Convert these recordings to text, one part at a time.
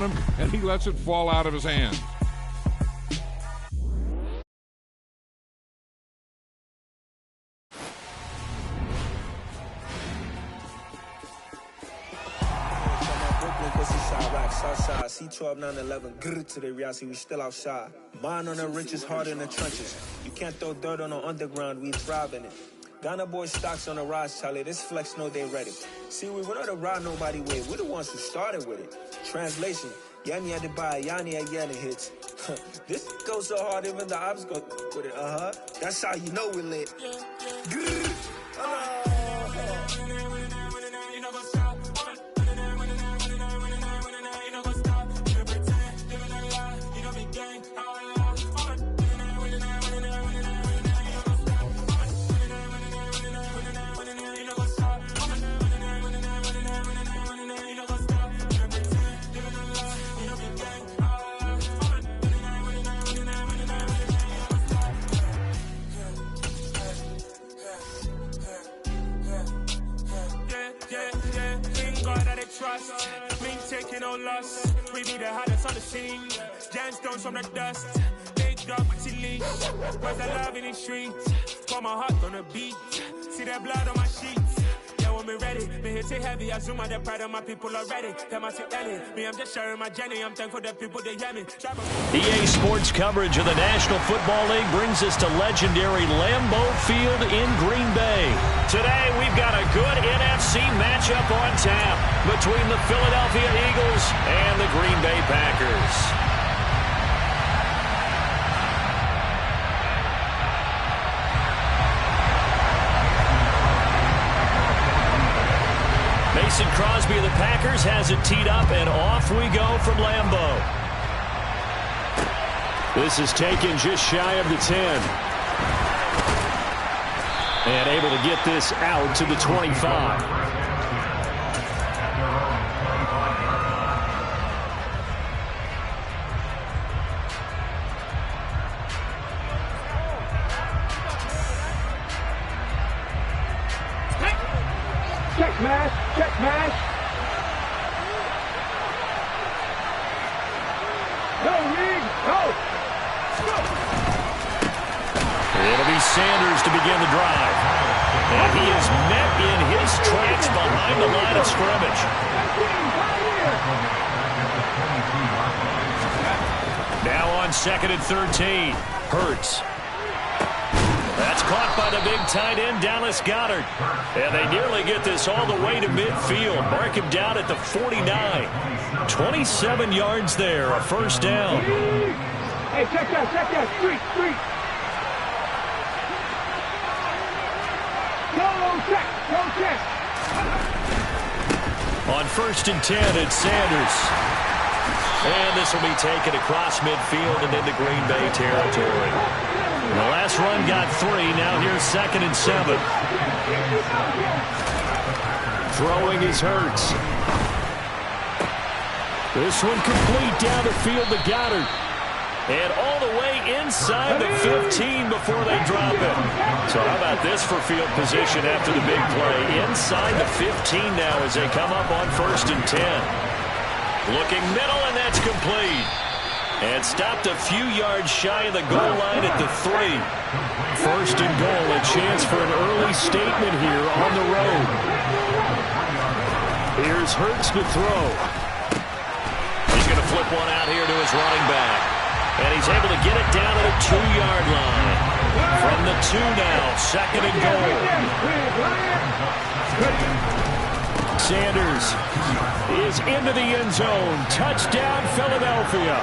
and he lets it fall out of his hands. Southside, C12, 911, grrr to the reality, we still outside. Mine on the riches, hard in the trenches. You can't throw dirt on the underground, we thrive in it. Ghana boys stocks on the rise, Charlie, this flex know they ready. See, we were not to ride nobody with, we're the ones who started with it. Translation, Yanni had to buy, Yanni had Yanni hits. This goes so hard, even the ops go with it, That's how you know we're lit. Grrr. Trust, me taking no loss. We be the hottest on the scene. Gemstones from the dust. Big dog with your leash. Where's the love in the streets? Got my heart on the beat. See that blood on my sheets. Yeah, when we ready, me hit it heavy. I zoom out the pride of my people already. Them I see Ellie. Me, I'm just sharing my journey. I'm thankful that people they hear me. EA Sports coverage of the National Football League brings us to legendary Lambeau Field in Green Bay. Today, we've got a good NFC matchup on tap between the Philadelphia Eagles and the Green Bay Packers. Mason Crosby of the Packers has it teed up, and off we go from Lambeau. This is taken just shy of the 10. And able to get this out to the 25. Check mash. Go, Reed, go. It'll be Sanders to begin the drive. And he is met in his tracks behind the line of scrimmage. Now on 2nd and 13. Hurts. That's caught by the big tight end, Dallas Goedert. And they nearly get this all the way to midfield. Mark him down at the 49. 27 yards there, a first down. Hey, check that, street. Go check. On 1st and 10, it's Sanders. And this will be taken across midfield and into Green Bay territory. The last run got 3. Now here's 2nd and 7. Throwing is Hurts. This one complete down the field to Goddard. And all the way inside the 15 before they drop it. So how about this for field position after the big play? Inside the 15 now as they come up on 1st and 10. Looking middle, and that's complete. And stopped a few yards shy of the goal line at the 3. 1st and goal, a chance for an early statement here on the road. Here's Hurts to throw. He's going to flip one out here to his running back. And he's able to get it down to the 2-yard line. From the 2 now, 2nd and goal. Sanders is into the end zone. Touchdown, Philadelphia.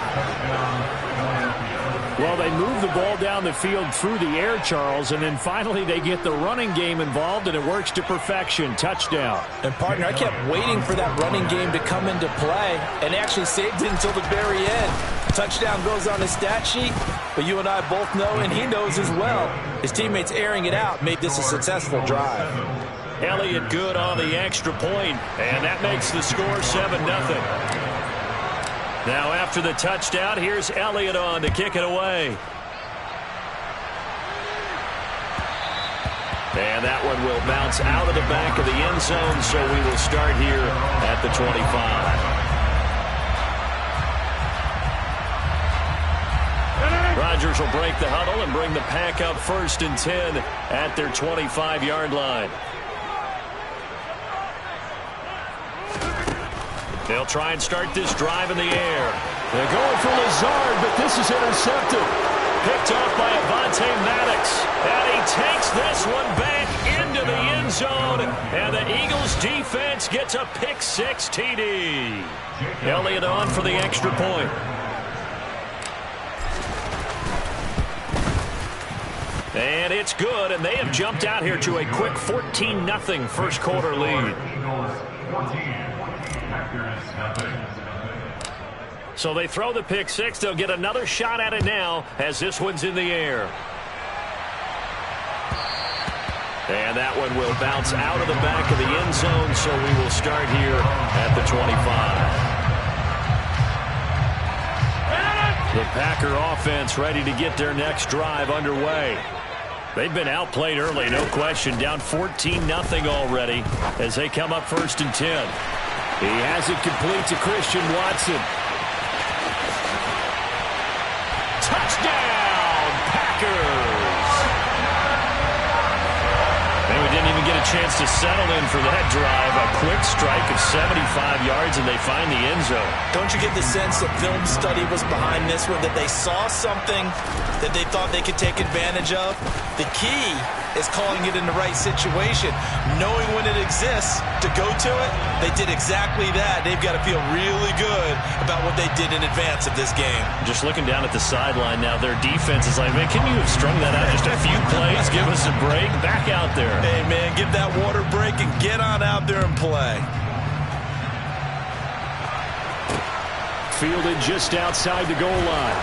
Well, they move the ball down the field through the air, Charles, and then finally they get the running game involved, and it works to perfection. Touchdown. And, partner, I kept waiting for that running game to come into play and actually saved it until the very end. Touchdown goes on his stat sheet, but you and I both know, and he knows as well, his teammates airing it out made this a successful drive. Elliott good on the extra point, and that makes the score 7-0. Now after the touchdown, here's Elliott on to kick it away. And that one will bounce out of the back of the end zone, so we will start here at the 25. Chargers will break the huddle and bring the pack up 1st and 10 at their 25-yard line. They'll try and start this drive in the air. They're going for Lazard, but this is intercepted. Picked off by Avonte Maddox. And he takes this one back into the end zone. And the Eagles defense gets a pick-6 TD. Elliott on for the extra point. And it's good, and they have jumped out here to a quick 14-0 first quarter lead. So they throw the pick-6. They'll get another shot at it now as this one's in the air. And that one will bounce out of the back of the end zone, so we will start here at the 25. The Packer offense ready to get their next drive underway. They've been outplayed early, no question. Down 14-0 already as they come up 1st and 10. He has it complete to Christian Watson. Touchdown, Packers! And we didn't even get a chance to settle in for that drive. A quick strike of 75 yards, and they find the end zone. Don't you get the sense that film study was behind this one, that they saw something that they thought they could take advantage of? The key is calling it in the right situation, knowing when it exists to go to it. They did exactly that. They've got to feel really good about what they did in advance of this game. Just looking down at the sideline now, their defense is like, man, can you have strung that out just a few plays? Give us a break. Back out there. Hey, man, give that water break and get on out there and play. Fielded just outside the goal line.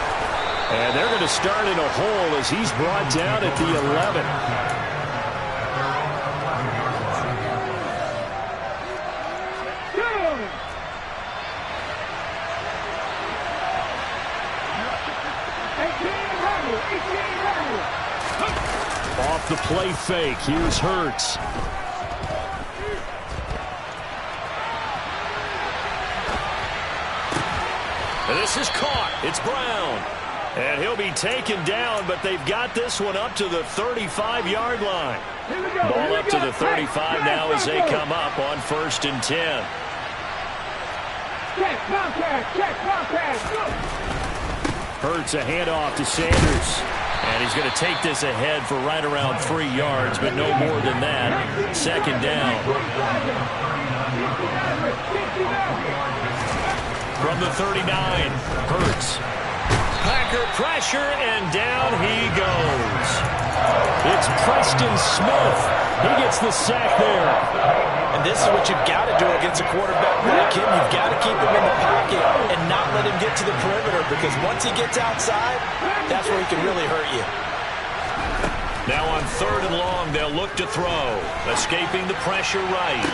And they're going to start in a hole as he's brought down at the 11. Off the play fake, here's Hurts. And this is caught. It's Brown. And he'll be taken down, but they've got this one up to the 35-yard line. Ball up to the 35 now as they come up on 1st and 10. Hurts a handoff to Sanders. And he's going to take this ahead for right around 3 yards, but no more than that. 2nd down. From the 39, Hurts. Packer pressure, and down he goes. It's Preston Smith. He gets the sack there. And this is what you've got to do against a quarterback like him. You've got to keep him in the pocket and not let him get to the perimeter, because once he gets outside, that's where he can really hurt you. Now on 3rd and long, they'll look to throw. Escaping the pressure right.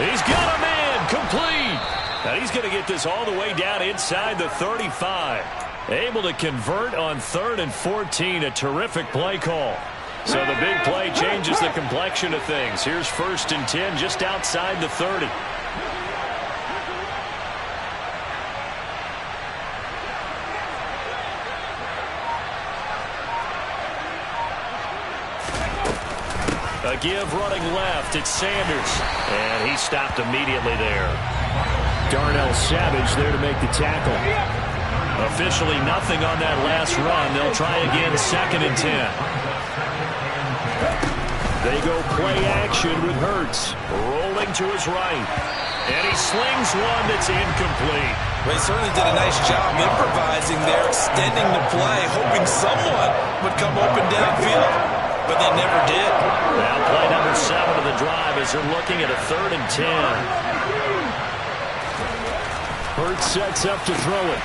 He's got a man complete. And he's going to get this all the way down inside the 35. Able to convert on 3rd and 14. A terrific play call. So the big play changes the complexion of things. Here's 1st and 10 just outside the 30. A give running left. It's Sanders. And he stopped immediately there. Darnell Savage there to make the tackle. Officially nothing on that last run. They'll try again 2nd and 10. They go play action with Hurts. Rolling to his right. And he slings one that's incomplete. Well, he certainly did a nice job improvising there, extending the play, hoping someone would come open downfield, but they never did. Now play number 7 of the drive as they're looking at a 3rd and 10. Hurts sets up to throw it.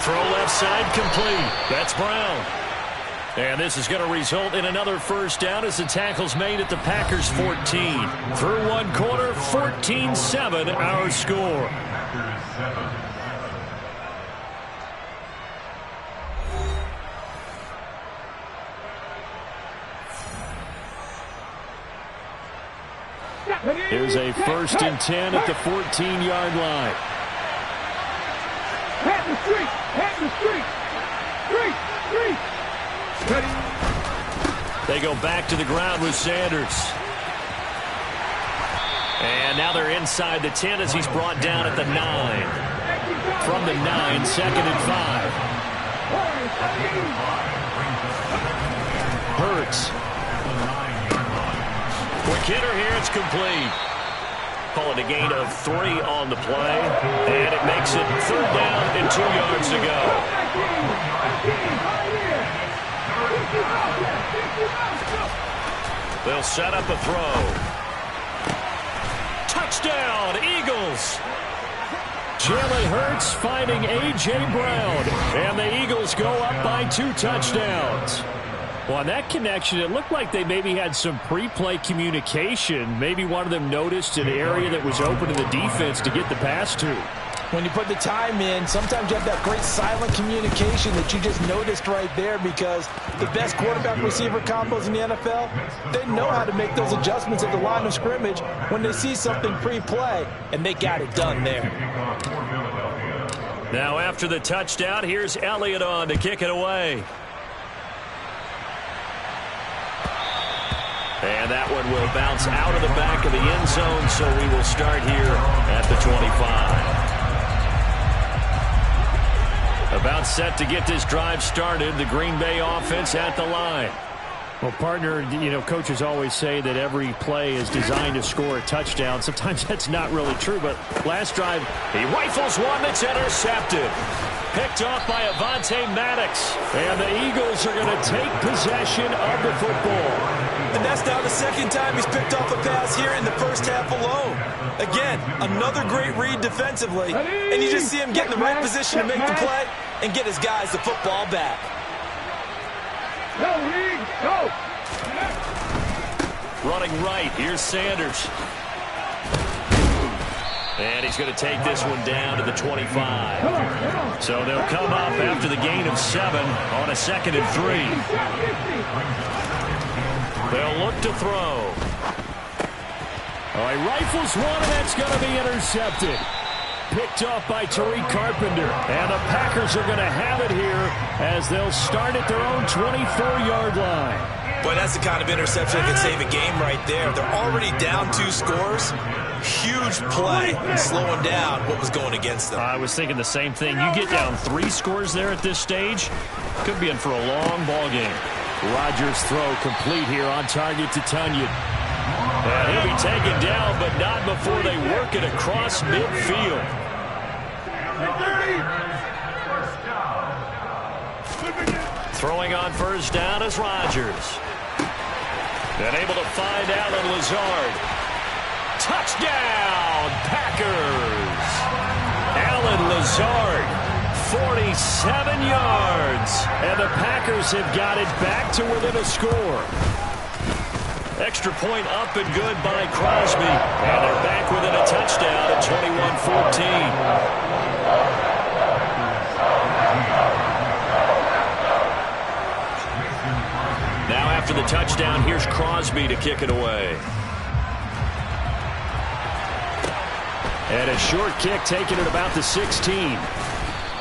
Throw left side complete. That's Brown. And this is going to result in another 1st down as the tackle's made at the Packers 14. Through 1 quarter, 14-7 our score. Here's a 1st and 10 at the 14-yard line. Head the street! Head the street! Street! Street! They go back to the ground with Sanders. And now they're inside the 10 as he's brought down at the 9. From the 9, 2nd and 5. Hurts. Quick hitter here, it's complete. Call it a gain of 3 on the play. And it makes it 3rd down and 2 yards to go. They'll set up a throw. Touchdown, Eagles! Jalen Hurts finding A.J. Brown. And the Eagles go up by 2 touchdowns. Well, on that connection, it looked like they maybe had some pre-play communication. Maybe one of them noticed an area that was open in the defense to get the pass to. When you put the time in, sometimes you have that great silent communication that you just noticed right there, because the best quarterback-receiver combos in the NFL, they know how to make those adjustments at the line of scrimmage when they see something pre-play, and they got it done there. Now after the touchdown, here's Elliott on to kick it away. And that one will bounce out of the back of the end zone, so we will start here at the 25. About set to get this drive started, the Green Bay offense at the line. Well, partner, you know, coaches always say that every play is designed to score a touchdown. Sometimes that's not really true, but last drive, he rifles one that's intercepted. Picked off by Avonte Maddox. And the Eagles are going to take possession of the football. And that's now the 2nd time he's picked off a pass here in the first half alone. Again, another great read defensively. And you just see him get in the right position to make the play and get his guys the football back. Go, Reed, go! Running right, here's Sanders. And he's going to take this one down to the 25. So they'll come up after the gain of 7 on a 2nd and 3. They'll look to throw. Oh, he rifles one, and that's going to be intercepted. Picked off by Tariq Carpenter. And the Packers are going to have it here as they'll start at their own 24-yard line. Boy, that's the kind of interception that can save a game right there. They're already down 2 scores. Huge play, slowing down what was going against them. I was thinking the same thing. You get down 3 scores there at this stage, could be in for a long ball game. Rodgers' throw complete here on target to Tunyon. And he'll be taken down, but not before they work it across midfield. Throwing on first down is Rodgers. And able to find Allen Lazard. Touchdown, Packers! Allen Lazard, 47 yards. And the Packers have got it back to within a score. Extra point up and good by Crosby. And they're back within a touchdown at 21-14. Now after the touchdown, here's Crosby to kick it away. And a short kick taken at about the 16.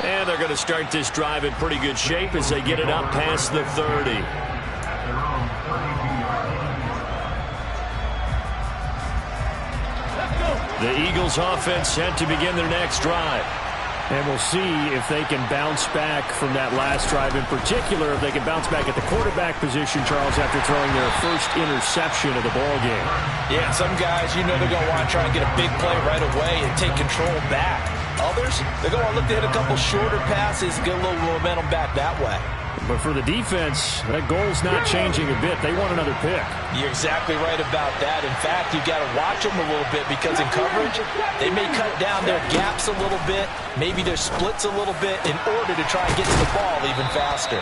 And they're going to start this drive in pretty good shape as they get it up past the 30. The Eagles offense set to begin their next drive. And we'll see if they can bounce back from that last drive. In particular, if they can bounce back at the quarterback position, Charles, after throwing their first interception of the ball game. Yeah, some guys, you know they're going to want to try and get a big play right away and take control back. Others, they're going to look to hit a couple shorter passes, get a little momentum back that way. But for the defense, that goal's not changing a bit. They want another pick. You're exactly right about that. In fact, you've got to watch them a little bit because in coverage, they may cut down their gaps a little bit, maybe their splits a little bit in order to try and get to the ball even faster.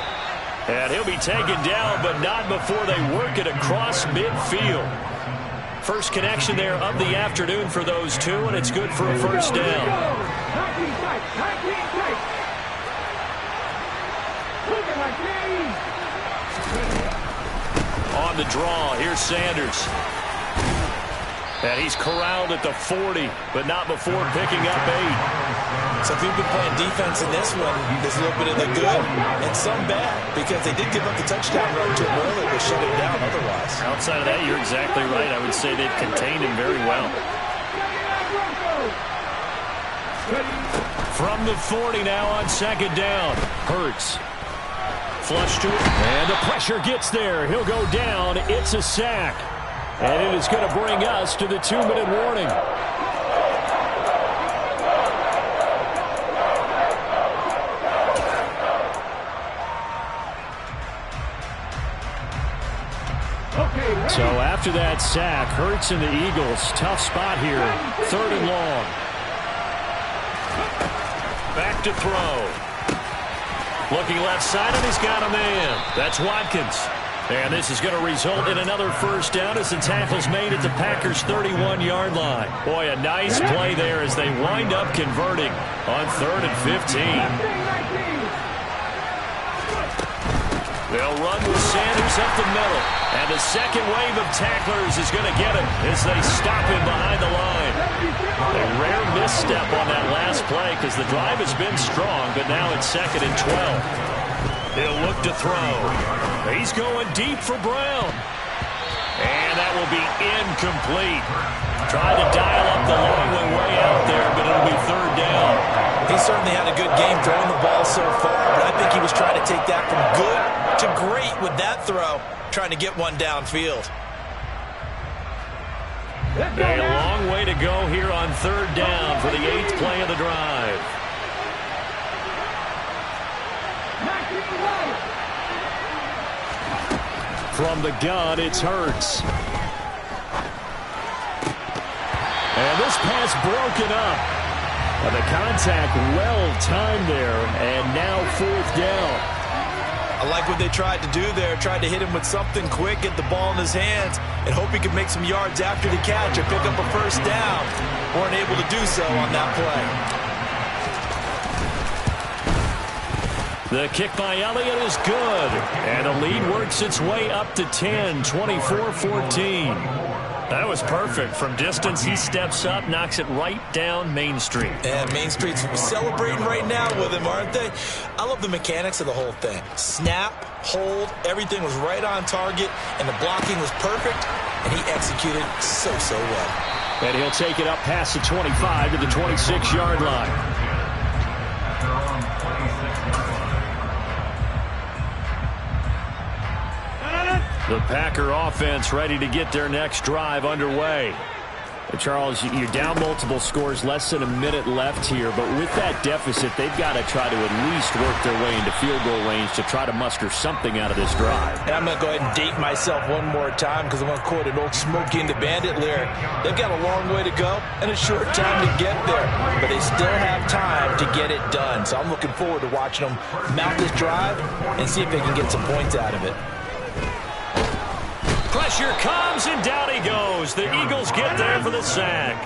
And he'll be taken down, but not before they work it across midfield. First connection there of the afternoon for those two, and it's good for a first down. On the draw, here's Sanders. And he's corralled at the 40, but not before picking up 8. So if you've been playing defense in this one, there's a little bit of the good and some bad, because they did give up the touchdown run to him earlier, but shut him down otherwise. Outside of that, you're exactly right. I would say they've contained him very well. From the 40 now on second down. Hurts. Flush to it. And the pressure gets there. He'll go down. It's a sack. And it is going to bring us to the 2-minute warning. So after that sack, Hurts and the Eagles, tough spot here. 3rd and long. Back to throw. Looking left side, and he's got a man. That's Watkins. And this is going to result in another first down as the tackle's made at the Packers' 31-yard line. Boy, a nice play there as they wind up converting on 3rd and 15. They'll run with Sanders up the middle. And the second wave of tacklers is going to get him as they stop him behind the line. A rare misstep on that last play because the drive has been strong, but now it's 2nd and 12. He'll look to throw. He's going deep for Brown. And that will be incomplete. Trying to dial up the long way out there, but it'll be 3rd down. He certainly had a good game throwing the ball so far, but I think he was trying to take that from good to great with that throw, trying to get one downfield. A long way to go here on 3rd down for the 8th play of the drive. From the gun, it's Hurts. And this pass broken up. And the contact well-timed there, and now 4th down. I like what they tried to do there, tried to hit him with something quick, get the ball in his hands, and hope he could make some yards after the catch or pick up a first down. Weren't able to do so on that play. The kick by Elliott is good, and the lead works its way up to 10, 24-14. That was perfect. From distance, he steps up, knocks it right down Main Street. And Main Street's celebrating right now with him, aren't they? I love the mechanics of the whole thing. Snap, hold, everything was right on target, and the blocking was perfect, and he executed so well. And he'll take it up past the 25 to the 26-yard line. The Packer offense ready to get their next drive underway. Charles, you're down multiple scores, less than a minute left here, but with that deficit, they've got to try to at least work their way into field goal range to try to muster something out of this drive. And I'm going to go ahead and date myself one more time because I'm going to quote an old Smokey and the Bandit lyric. They've got a long way to go and a short time to get there, but they still have time to get it done. So I'm looking forward to watching them mount this drive and see if they can get some points out of it. Pressure comes, and down he goes. The Eagles get there for the sack.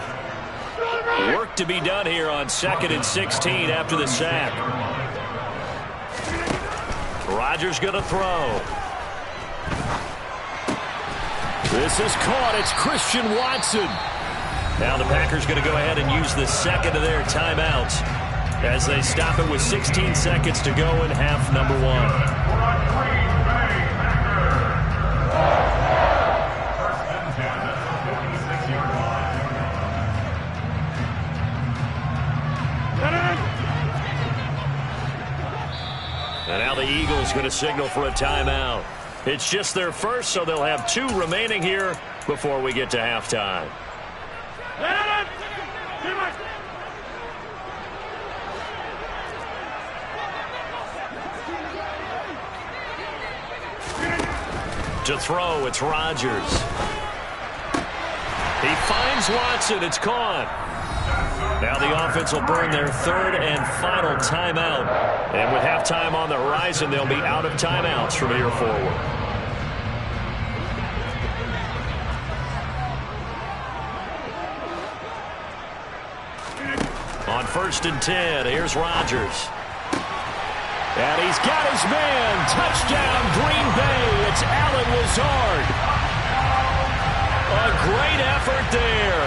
Work to be done here on 2nd and 16 after the sack. Rodgers going to throw. This is caught. It's Christian Watson. Now the Packers going to go ahead and use the second of their timeouts as they stop it with 16 seconds to go in half number 1. And now the Eagles going to signal for a timeout. It's just their first, so they'll have 2 remaining here before we get to halftime. To throw, it's Rodgers. He finds Watson. It's caught. Now the offense will burn their 3rd and final timeout. And with halftime on the horizon, they'll be out of timeouts from here forward. On 1st and 10, here's Rodgers. And he's got his man. Touchdown, Green Bay. It's Allen Lazard. A great effort there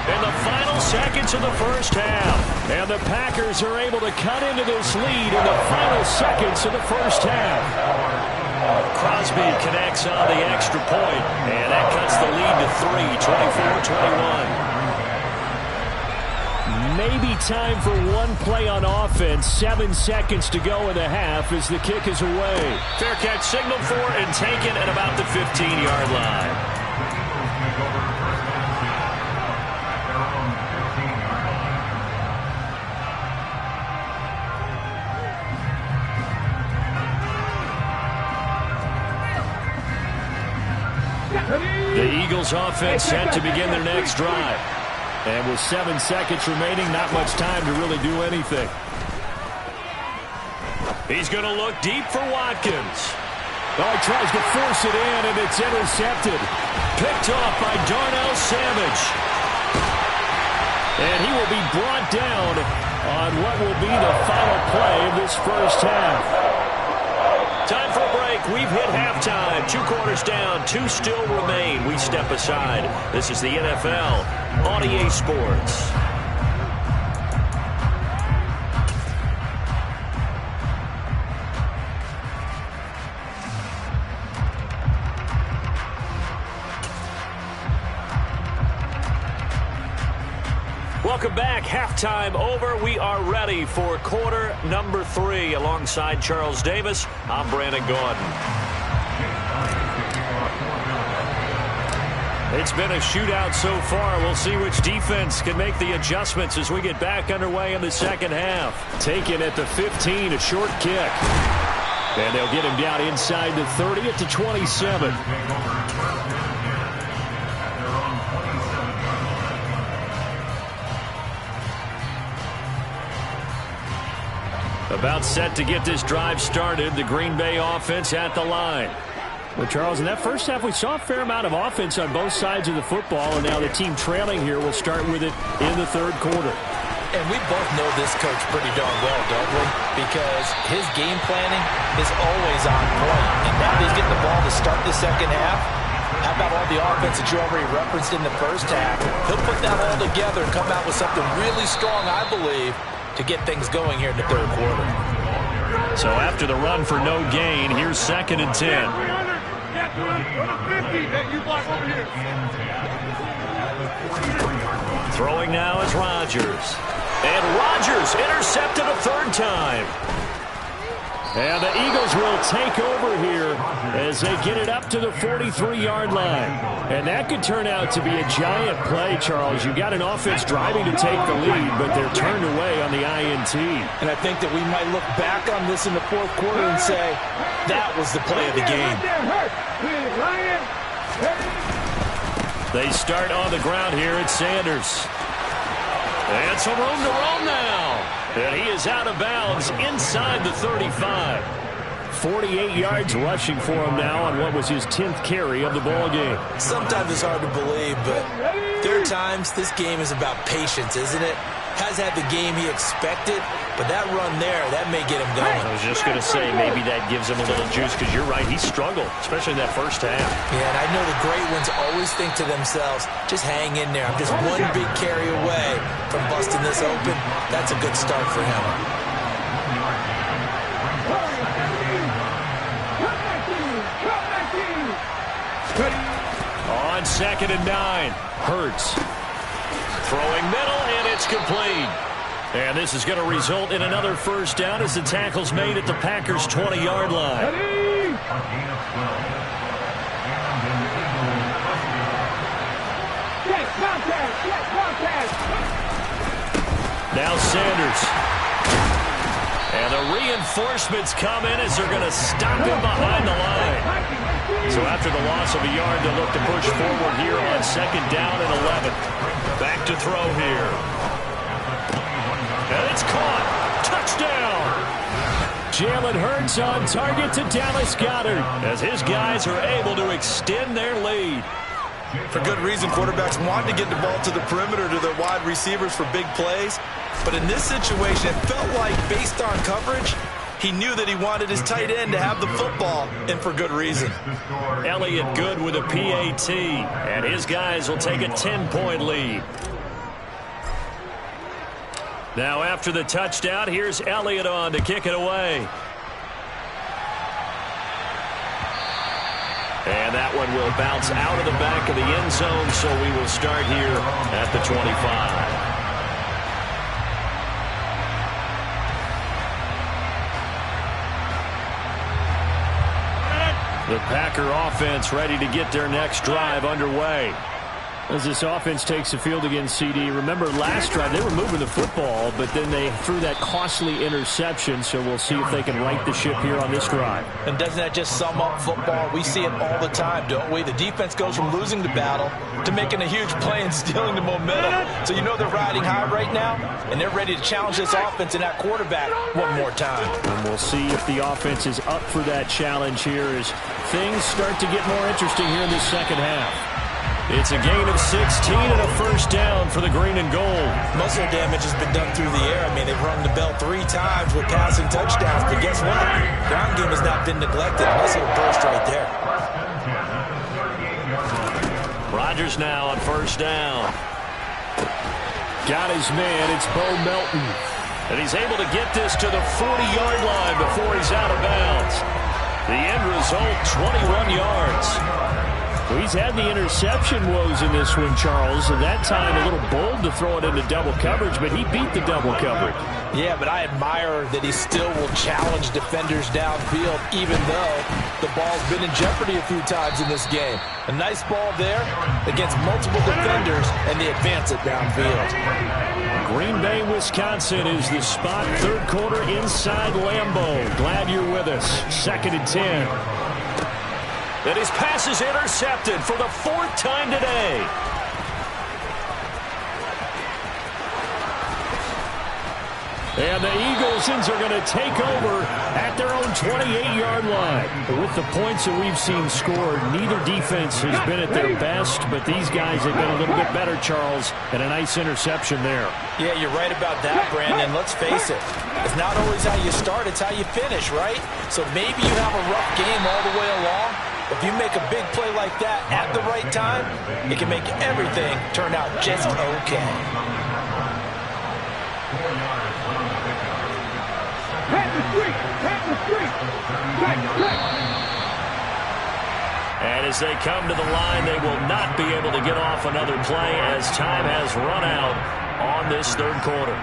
in the final seconds of the first half. And the Packers are able to cut into this lead in the final seconds of the first half. Crosby connects on the extra point, and that cuts the lead to 3, 24-21. Maybe time for one play on offense. 7 seconds to go in the half as the kick is away. Fair catch signaled for and taken at about the 15-yard line. The Eagles offense set to begin their next drive. And with 7 seconds remaining, not much time to really do anything. He's going to look deep for Watkins. Oh, he tries to force it in, and it's intercepted. Picked off by Darnell Savage. And he will be brought down on what will be the final play of this first half. Time for a break. We've hit halftime. 2 quarters down. 2 still remain. We step aside. This is the NFL on EA Sports. Welcome back. Halftime over. We are ready for quarter number 3. Alongside Charles Davis, I'm Brandon Gordon. It's been a shootout so far. We'll see which defense can make the adjustments as we get back underway in the second half. Taken at the 15, a short kick. And they'll get him down inside the 30 at the 27. About set to get this drive started. The Green Bay offense at the line. Well, Charles, in that first half, we saw a fair amount of offense on both sides of the football, and now the team trailing here will start with it in the third quarter. And we both know this coach pretty darn well, don't we? Because his game planning is always on point. And now he's getting the ball to start the second half. How about all the offense that you already referenced in the first half? He'll put that all together and come out with something really strong, I believe, to get things going here in the third quarter. So after the run for no gain, here's 2nd and 10. Throwing now is Rodgers. And Rodgers intercepted a 3rd time. And the Eagles will take over here as they get it up to the 43-yard line. And that could turn out to be a giant play, Charles. You've got an offense driving to take the lead, but they're turned away on the INT. And I think that we might look back on this in the fourth quarter and say, that was the play of the game. They start on the ground here at Sanders. And some room to roam now. And he is out of bounds inside the 35. 48 yards rushing for him now on what was his 10th carry of the ball game. Sometimes it's hard to believe, but there are times this game is about patience, isn't it? Has had the game he expected, but that run there, that may get him going. I was just going to say, maybe that gives him a little juice, because you're right, he struggled, especially in that first half. Yeah, and I know the great ones always think to themselves, just hang in there. I'm just one big carry away from busting this open. That's a good start for him. On 2nd and 9, Hurts. Throwing middle, and it's complete. And this is going to result in another first down as the tackle's made at the Packers' 20-yard line. Now Sanders. And the reinforcements come in as they're going to stop him behind the line. So after the loss of a yard, they'll look to push forward here on 2nd down and 11. Back to throw here. And it's caught. Touchdown. Jalen Hurts on target to Dallas Goedert as his guys are able to extend their lead. For good reason, quarterbacks want to get the ball to the perimeter to their wide receivers for big plays. But in this situation, it felt like, based on coverage, He knew that he wanted his tight end to have the football, and for good reason. Elliott good with a PAT, and his guys will take a 10-point lead. Now after the touchdown, here's Elliott on to kick it away. And that one will bounce out of the back of the end zone, so we will start here at the 25. The Packer offense ready to get their next drive underway. As this offense takes the field against CD, remember last drive they were moving the football, but then they threw that costly interception, so we'll see if they can right the ship here on this drive. And doesn't that just sum up football? We see it all the time, don't we? The defense goes from losing the battle to making a huge play and stealing the momentum. So you know they're riding high right now, and they're ready to challenge this offense and that quarterback one more time. And we'll see if the offense is up for that challenge here as things start to get more interesting here in this second half. It's a gain of 16 and a first down for the green and gold. Muscle damage has been done through the air. I mean, they've rung the bell 3 times with passing touchdowns, but guess what? Ground game has not been neglected. Muscle burst right there. Rodgers now on first down. Got his man. It's Bo Melton. And he's able to get this to the 40-yard line before he's out of bounds. The end result, 21 yards. Well, he's had the interception woes in this one, Charles, and that time a little bold to throw it into double coverage, but he beat the double coverage. Yeah, but I admire that he still will challenge defenders downfield, even though the ball's been in jeopardy a few times in this game. A nice ball there against multiple defenders, and they advance it downfield. Green Bay, Wisconsin is the spot. Third quarter inside Lambeau. Glad you're with us. 2nd and 10. And his pass is intercepted for the 4th time today. And the Eagles are going to take over at their own 28-yard line. With the points that we've seen scored, neither defense has been at their best, but these guys have been a little bit better, Charles, and a nice interception there. Yeah, you're right about that, Brandon. Let's face it. It's not always how you start, it's how you finish, right? So maybe you have a rough game all the way along. If you make a big play like that at the right time, it can make everything turn out just okay. And as they come to the line, they will not be able to get off another play as time has run out on this third quarter.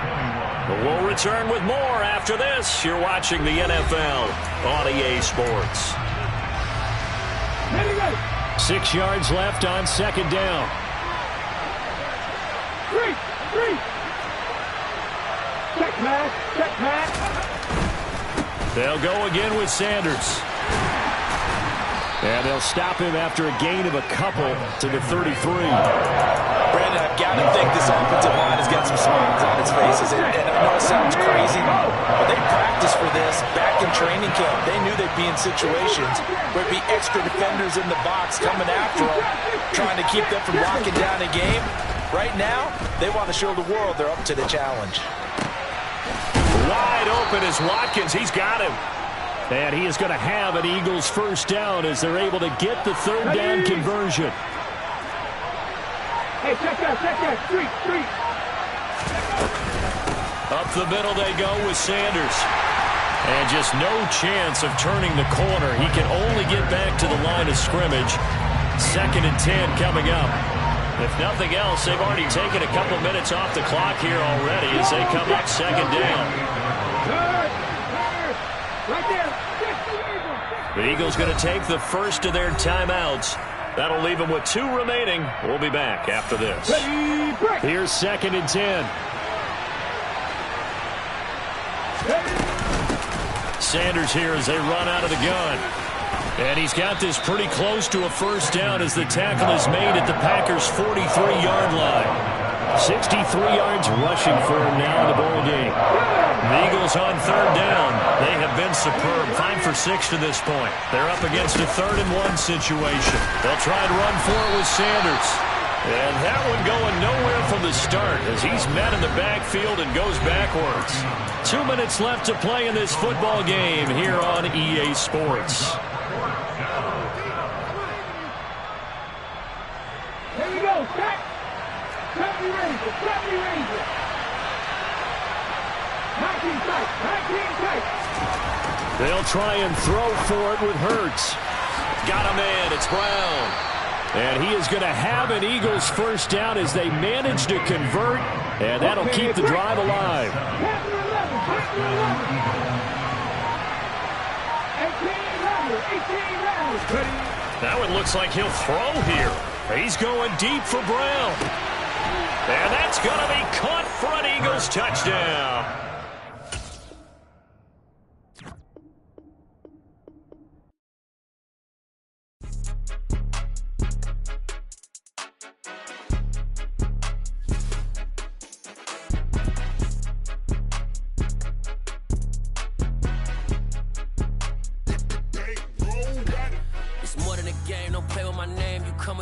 But we'll return with more after this. You're watching the NFL on EA Sports. 6 yards left on 2nd down. 3. Check pass. They'll go again with Sanders. And they'll stop him after a gain of a couple to the 33. Brandon, I've got to think this offensive line has got some smiles on its faces. And I know it sounds crazy, but they practiced for this back in training camp. They knew they'd be in situations where there'd be extra defenders in the box coming after them, trying to keep them from locking down a game. Right now, they want to show the world they're up to the challenge. Wide open is Watkins. He's got him. And he is going to have an Eagles first down as they're able to get the 3rd down conversion. Hey, check that. 3. Up the middle they go with Sanders. And just no chance of turning the corner. He can only get back to the line of scrimmage. 2nd and 10 coming up. If nothing else, they've already taken a couple minutes off the clock here already as they come up 2nd down. Right there. The Eagles going to take the first of their timeouts. That'll leave them with 2 remaining. We'll be back after this. Here's 2nd and 10. Sanders here as they run out of the gun. And he's got this pretty close to a first down as the tackle is made at the Packers' 43-yard line. 63 yards rushing for him now in the ball game. The Eagles on 3rd down. They have been superb. 5 for 6 to this point. They're up against a 3rd and 1 situation. They'll try and run for it with Sanders. And that one going nowhere from the start as he's met in the backfield and goes backwards. 2 minutes left to play in this football game here on EA Sports. Here we go. Cut. Cut me Ranger. Cut me Ranger. 19 tight. 19 tight. They'll try and throw for it with Hurts. Got a man. It's Brown. And he is going to have an Eagles first down as they manage to convert, and that'll keep the drive alive. That one looks like he'll throw here. He's going deep for Brown. And that's going to be caught for an Eagles touchdown.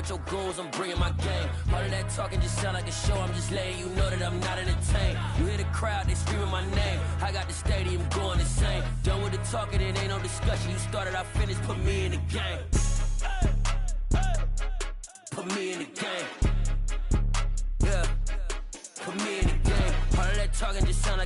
Your goals, I'm bringing my game. All of that talking just sound like a show. I'm just letting you know that I'm not entertained. You hear the crowd, they screaming my name. I got the stadium going insane. Done with the talking, it ain't no discussion. You started, I finished, put me in the game. Put me in the game. Yeah, put me in the game. All of that talking just sound like